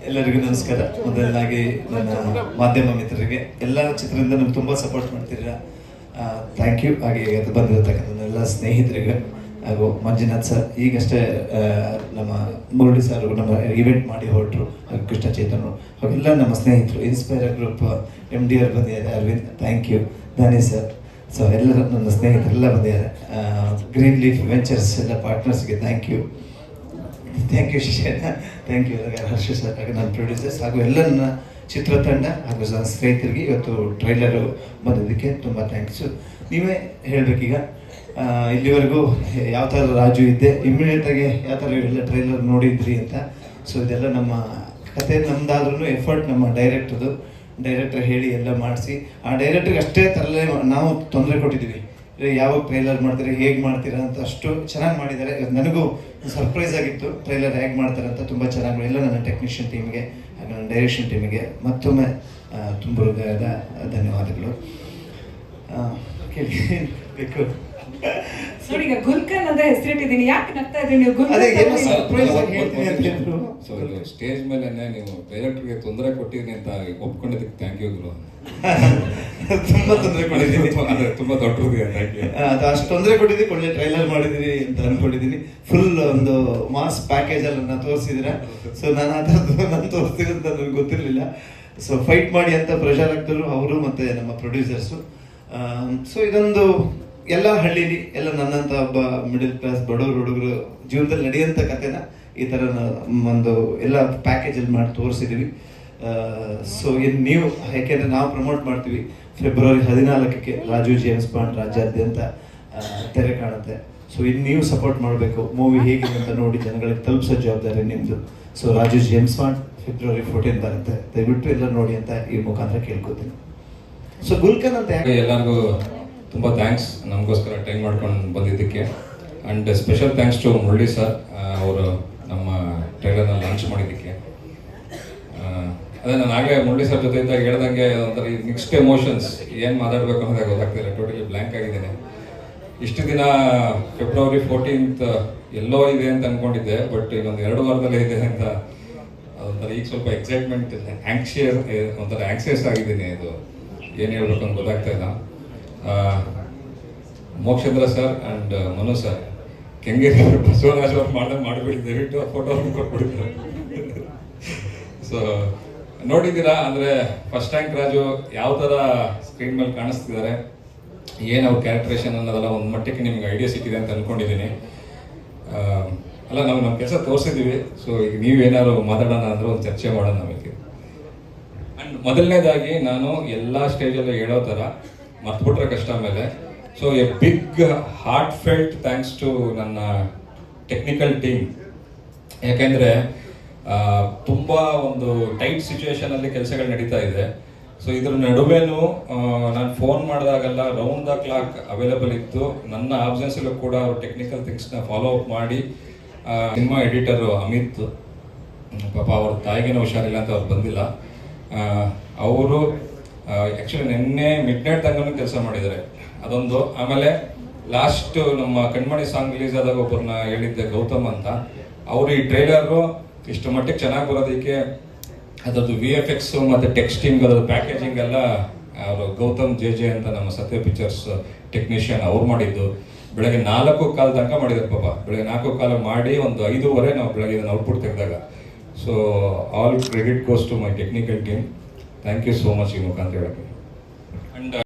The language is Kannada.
ಎಲ್ಲರಿಗೂ ನಮಸ್ಕಾರ. ಮೊದಲನಾಗಿ ನನ್ನ ಮಾಧ್ಯಮ ಮಿತ್ರರಿಗೆ, ಎಲ್ಲ ಚಿತ್ರದಿಂದ ನಮ್ಗೆ ತುಂಬ ಸಪೋರ್ಟ್ ಮಾಡ್ತೀರಾ, ಥ್ಯಾಂಕ್ ಯು. ಹಾಗೆ ಅದು ಬಂದಿರತಕ್ಕಂಥ ಎಲ್ಲ ಸ್ನೇಹಿತರಿಗೆ ಹಾಗೂ ಮಂಜುನಾಥ್ ಸರ್, ಈಗಷ್ಟೇ ನಮ್ಮ ಮುರಳಿ ಸರ್ ನಮ್ಮ ಇವೆಂಟ್ ಮಾಡಿ ಹೊರಟರು, ಹಾಗೂ ಕೃಷ್ಣ ಚೈತನ್ಯ, ಹಾಗೆಲ್ಲ ನಮ್ಮ ಸ್ನೇಹಿತರು, ಇನ್ಸ್ಪೈರ್ ಗ್ರೂಪ್ MD ಅವ್ರು ಬಂದಿದ್ದಾರೆ, Aravind, thank you. Dhani sir, so ಎಲ್ಲರೂ ನನ್ನ ಸ್ನೇಹಿತರೆಲ್ಲ ಬಂದಿದ್ದಾರೆ. ಗ್ರೀನ್ ಲೀಫ್ ವೆಂಚರ್ಸ್ ಎಲ್ಲ ಪಾರ್ಟ್ನರ್ಸ್ಗೆ ಥ್ಯಾಂಕ್ ಯು ಶಿಶೇನ, ಥ್ಯಾಂಕ್ ಯು ಹರ್ಷ ಸರ್, ಹಾಗೆ ನನ್ನ ಪ್ರೊಡ್ಯೂಸರ್ಸ್ ಹಾಗೂ ಎಲ್ಲ ನನ್ನ ಚಿತ್ರತಂಡ ಹಾಗೂ ಸ್ನೇಹಿತರಿಗೆ ಇವತ್ತು ಟ್ರೈಲರು ಬಂದಿದ್ದಕ್ಕೆ ತುಂಬ ಥ್ಯಾಂಕ್ಸು. ನೀವೇ ಹೇಳಬೇಕೀಗ, ಇಲ್ಲಿವರೆಗೂ ಯಾವ ಥರ ರಾಜು ಇದ್ದೆ, ಇಮ್ಮಿಡಿಯೇಟಾಗಿ ಯಾವ ಥರ ಎಲ್ಲ ಟ್ರೈಲರ್ ನೋಡಿದ್ರಿ ಅಂತ. ಸೊ ಇದೆಲ್ಲ ನಮ್ಮ ಕತೆ ನಮ್ಮದಾದ್ರೂ ಎಫರ್ಟ್ ನಮ್ಮ ಡೈರೆಕ್ಟರ್ ಹೇಳಿ ಎಲ್ಲ ಮಾಡಿಸಿ, ಆ ಡೈರೆಕ್ಟ್ರಿಗೆ ಅಷ್ಟೇ ತರಲೇ ನಾವು ತೊಂದರೆ ಕೊಟ್ಟಿದ್ದೀವಿ. ಯಾವಾಗ ಟ್ರೈಲರ್ ಮಾಡ್ತೀರಾ, ಹೇಗೆ ಮಾಡ್ತೀರಾ ಅಂತ ಅಷ್ಟು ಚೆನ್ನಾಗಿ ಮಾಡಿದ್ದಾರೆ. ನನಗೂ ಸರ್ಪ್ರೈಸ್ ಆಗಿತ್ತು ಟ್ರೈಲರ್ ಹೇಗೆ ಮಾಡ್ತಾರೆ ಅಂತ. ತುಂಬ ಚೆನ್ನಾಗಿ ಎಲ್ಲ ನನ್ನ ಟೆಕ್ನಿಷಿಯನ್ ಟೀಮ್ಗೆ ಹಾಗೂ ನನ್ನ ಡೈರೆಕ್ಷನ್ ಟೀಮಿಗೆ ಮತ್ತೊಮ್ಮೆ ತುಂಬ ಹೃದಯದ ಧನ್ಯವಾದಗಳು. ಕೇಳಬೇಕು ನೋಡಿ, ಈಗ ಗುಲ್ಕನ್ ಅಂತ ಹೆಸರಿಟ್ಟಿದ್ದೀನಿ, ಯಾಕೆ ನಗ್ತಾ ಇದ್ದೀನಿ ನೀವು? ಸ್ಟೇಜ್ ಮೇಲೆ ನೀವು ಡೈರೆಕ್ಟರ್ಗೆ ತೊಂದರೆ ಕೊಟ್ಟಿದ್ದೀನಿ ಅಂತ ಒಪ್ಕೊಂಡಿದ್ದಕ್ಕೆ ಥ್ಯಾಂಕ್ ಯು ಗುರು. ತುಂಬ ತೊಂದರೆ ಕೊಟ್ಟಿದ್ದೀನಿ, ತುಂಬ ದೊಡ್ಡ ಥ್ಯಾಂಕ್ ಯು. ಅದು ಅಷ್ಟು ತೊಂದರೆ ಕೊಟ್ಟಿದ್ದೀನಿ, ಒಳ್ಳೆ ಟ್ರೈಲರ್ ಮಾಡಿದ್ದೀನಿ ಅಂತ ಅಂದ್ಕೊಂಡಿದ್ದೀನಿ. ಫುಲ್ ಒಂದು ಮಾಸ್ ಪ್ಯಾಕೇಜಲ್ಲಿ ನನ್ನ ತೋರಿಸಿದ್ರೆ, ಸೊ ನಾನು ನಾನು ತೋರಿಸ್ತೀನಿ ಅಂತ ನನಗೆ ಗೊತ್ತಿರಲಿಲ್ಲ. ಸೊ ಫೈಟ್ ಮಾಡಿ ಅಂತ ಪ್ರೆಷರ್ ಆಗ್ತರು ಅವರು ಮತ್ತು ನಮ್ಮ ಪ್ರೊಡ್ಯೂಸರ್ಸು. ಸೊ ಇದೊಂದು ಎಲ್ಲ ಹಳ್ಳಿಲಿ ಎಲ್ಲ ನನ್ನಂಥ ಒಬ್ಬ ಮಿಡಲ್ ಕ್ಲಾಸ್ ಬಡವರು ಹುಡುಗರು ಜೀವನದಲ್ಲಿ ನಡೆಯೋಂಥ ಕಥೆನ ಈ ಥರ ಒಂದು ಎಲ್ಲ ಪ್ಯಾಕೇಜಲ್ಲಿ ಮಾಡಿ ತೋರಿಸಿದ್ದೀವಿ. ಸೊ ಇನ್ನು ನೀವು, ಯಾಕೆಂದರೆ ನಾವು ಪ್ರಮೋಟ್ ಮಾಡ್ತೀವಿ, ಫೆಬ್ರವರಿ 14ಕ್ಕೆ ರಾಜು ಜೇಮ್ಸ್ ಬಾಂಡ್ ರಾಜ್ಯಾದ್ಯಂತ ತೆರೆ ಕಾಣುತ್ತೆ. ಸೊ ಇನ್ನು ನೀವು ಸಪೋರ್ಟ್ ಮಾಡಬೇಕು, ಮೂವಿ ಹೇಗಿದೆ ಅಂತ ನೋಡಿ ಜನಗಳಿಗೆ ತಲುಪಿಸೋ ಜವಾಬ್ದಾರಿ ನಿಮ್ಮದು. So Raju James bond February 14 ಬರುತ್ತೆ, ದಯವಿಟ್ಟು ಎಲ್ಲ ನೋಡಿ ಅಂತ ಈ ಮುಖಾಂತರ ಕೇಳ್ಕೊತೀನಿ. ಸೊ ಗುಲ್ಕನ್ ಅಂತ ಎಲ್ಲರಿಗೂ ತುಂಬ ಥ್ಯಾಂಕ್ಸ್ ನಮಗೋಸ್ಕರ ಟೈಮ್ ಮಾಡ್ಕೊಂಡು ಬಂದಿದ್ದಕ್ಕೆ. And special thanks to Murali sir, ಅವರು ನಮ್ಮ ಟ್ರೈಲರ್ನ ಲಾಂಚ್ ಮಾಡಿದ್ದಕ್ಕೆ. ಅದೇ ನಾನು ಆಗಲೇ ಮುರಳಿ ಸರ್ ಜೊತೆ ಇದ್ದಾಗ ಹೇಳ್ದಂಗೆ ಒಂಥರ ಮಿಕ್ಸ್ಡ್ ಎಮೋಷನ್ಸ್, ಏನು ಮಾತಾಡಬೇಕು ಅನ್ನೋದಾಗ ಗೊತ್ತಾಗ್ತಿಲ್ಲ, ಟೋಟಲಿ ಬ್ಲ್ಯಾಂಕ್ ಆಗಿದ್ದೇನೆ. ಇಷ್ಟು ದಿನ ಫೆಬ್ರವರಿ 14th ಎಲ್ಲೋ ಇದೆ ಅಂತ ಅಂದ್ಕೊಂಡಿದ್ದೆ, ಬಟ್ ಇನ್ನೊಂದು 2 ವಾರದಲ್ಲೇ ಇದೆ ಅಂತ ಅದೊಂಥರ ಈಗ ಸ್ವಲ್ಪ ಎಕ್ಸೈಟ್ಮೆಂಟ್, ಒಂಥರ ಆ್ಯಕ್ಸಿಯಸ್ ಆಗಿದ್ದೀನಿ. ಇದು ಏನು ಹೇಳ್ಬೇಕು ಅಂತ ಗೊತ್ತಾಗ್ತಾ ಇಲ್ಲ. Mokshendra sir and Manu sir, Kengeri Basavaraj ಅವ್ರು ಮಾಡಿಬಿಡಿ, ದಯವಿಟ್ಟು ಫೋಟೋ ಕೊಟ್ಬಿಟ್ಟಿದ್ದಾರೆ. ಸೊ ನೋಡಿದ್ದೀರಾ, ಅಂದರೆ ಫಸ್ಟ್ ರ್ಯಾಂಕ್ ರಾಜು ಯಾವ ಥರ ಸ್ಕ್ರೀನ್ ಮೇಲೆ ಕಾಣಿಸ್ತಿದ್ದಾರೆ, ಏನು ಅವ್ರ ಕ್ಯಾರೆಕ್ಟರೇಷನ್ ಅನ್ನೋದೆಲ್ಲ ಒಂದು ಮಟ್ಟಕ್ಕೆ ನಿಮ್ಗೆ ಐಡಿಯಾ ಸಿಕ್ಕಿದೆ ಅಂತ ಅಂದ್ಕೊಂಡಿದ್ದೀನಿ. ಅಲ್ಲ, ನಾವು ನಮ್ಮ ಕೆಲಸ ತೋರಿಸಿದ್ದೀವಿ. ಸೊ ಈಗ ನೀವೇನಾದ್ರು ಮಾತಾಡೋಣ ಅಂದರೆ ಒಂದು ಚರ್ಚೆ ಮಾಡೋಣ ನಮಗೆ. ಆ್ಯಂಡ್ ಮೊದಲನೇದಾಗಿ ನಾನು ಎಲ್ಲ ಸ್ಟೇಜಲ್ಲೂ ಹೇಳೋ ಥರ ಮರ್ತ್ಬಿಟ್ರೆ ಕಷ್ಟ ಮೇಲೆ, so a big heartfelt thanks to ನನ್ನ ಟೆಕ್ನಿಕಲ್ ಟೀಮ್. ಯಾಕೆಂದರೆ ತುಂಬ ಒಂದು ಟೈಟ್ ಸಿಚುವೇಶನಲ್ಲಿ ಕೆಲಸಗಳು ನಡೀತಾ ಇದೆ. ಸೊ ಇದ್ರ ನಡುವೆನೂ ನಾನು ಫೋನ್ ಮಾಡಿದಾಗೆಲ್ಲ ರೌಂಡ್ ದ ಕ್ಲಾಕ್ ಅವೈಲೇಬಲ್ ಇತ್ತು. ನನ್ನ ಆಬ್ಸೆನ್ಸಲ್ಲೂ ಕೂಡ ಅವರು ಟೆಕ್ನಿಕಲ್ ಥಿಂಗ್ಸ್ನ ಫಾಲೋ ಅಪ್ ಮಾಡಿ, ಸಿನಿಮಾ ಎಡಿಟರು ಅಮಿತ್, ಪಾಪ ಅವ್ರ ತಾಯಿಗೇನೋ ಹುಷಾರಿಲ್ಲ ಅಂತ ಅವ್ರು ಬಂದಿಲ್ಲ, ಅವರು ಆ್ಯಕ್ಚುಲಿ ನಿನ್ನೆ ಮಿಡ್ನೈಟ್ ತನಕ ಕೆಲಸ ಮಾಡಿದ್ದಾರೆ, ಅದೊಂದು. ಆಮೇಲೆ ಲಾಸ್ಟ್ ನಮ್ಮ ಕಣ್ಮಣಿ ಸಾಂಗ್ ರಿಲೀಸ್ ಆದಾಗ ಒಬ್ಬರನ್ನ ಹೇಳಿದ್ದೆ, ಗೌತಮ್ ಅಂತ, ಅವರು ಈ ಟ್ರೈಲರು ಇಷ್ಟು ಮಟ್ಟಿಗೆ ಚೆನ್ನಾಗಿ ಬರೋದಕ್ಕೆ ಅದರದ್ದು VFX ಮತ್ತು ಟೆಕ್ಸ್ಟಿಂಗ್, ಅದ್ರದ್ದು ಪ್ಯಾಕೇಜಿಂಗ್ ಎಲ್ಲ ಅವರು ಗೌತಮ್ ಜೆ ಅಂತ ನಮ್ಮ ಸತ್ಯ ಪಿಕ್ಚರ್ಸ್ ಟೆಕ್ನಿಷಿಯನ್ ಅವ್ರು ಮಾಡಿದ್ದು. ಬೆಳಗ್ಗೆ 4:15 ತನಕ ಮಾಡಿದ್ದಾರೆ ಪಾಪ. ಬೆಳಗ್ಗೆ 4:15 ಮಾಡಿ ಒಂದು 5:15 ನಾವು ಬೆಳಗ್ಗೆ ಇದನ್ನು ಔಟ್ಪುಟ್ ತೆಗೆದಾಗ. So all credit goes to my technical team. Thank you so much ಈ ಮುಖಾಂತರ ಹೇಳೋಕ್ಕೆ.